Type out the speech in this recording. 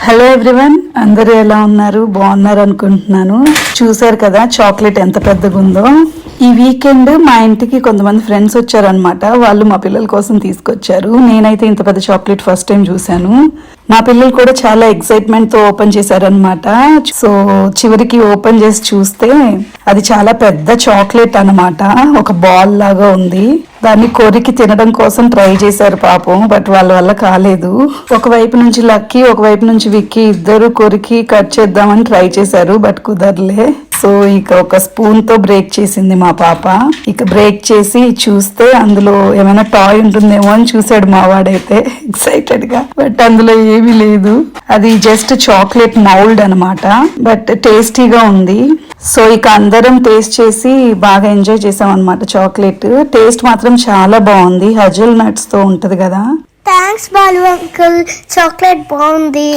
Hello everyone, అందరూ ఎలా ఉన్నారు? బాగున్నారు అనుకుంటున్నాను. చూసారు కదా చాక్లెట్ ఎంత పెద్దగా ఉందో. ఈ వీకెండ్ మా ఇంటికి కొంతమంది ఫ్రెండ్స్ వచ్చారనమాట. వాళ్ళు మా పిల్లల కోసం తీసుకొచ్చారు. నేనైతే ఇంత పెద్ద చాక్లెట్ ఫస్ట్ టైం చూశాను. మా పిల్లలు కూడా చాలా ఎక్సైట్మెంట్ తో ఓపెన్ చేశారనమాట. సో చివరికి ఓపెన్ చేసి చూస్తే అది చాలా పెద్ద చాక్లెట్ అన్నమాట. ఒక బాల్ లాగా ఉంది. దాన్ని కొరికి తినడం కోసం ట్రై చేశారు పాపం, బట్ వాళ్ళ వల్ల కాలేదు. ఒకవైపు నుంచి లక్కీ, ఒకవైపు నుంచి విక్కీ ఇద్దరు కొరికి కట్ చేద్దామని ట్రై చేశారు, బట్ కుదరలే. సో ఇక ఒక స్పూన్ తో బ్రేక్ చేసింది మా పాప. ఇక బ్రేక్ చేసి చూస్తే అందులో ఏమైనా టాయ్ ఉంటుందేమో అని చూసాడు మా వాడైతే ఎక్సైటెడ్ గా, బట్ అందులో ఏమీ లేదు. అది జస్ట్ చాక్లెట్ మౌల్డ్ అన్నమాట, బట్ టేస్టీగా ఉంది. సో ఇక అందరం టేస్ట్ చేసి బాగా ఎంజాయ్ చేసాం అనమాట. చాక్లెట్ టేస్ట్ మాత్రం చాలా బాగుంది. హజల్ నట్స్ తో ఉంటది కదా. థ్యాంక్స్ బాలు అంకుల్, చాక్లెట్ బాగుంది.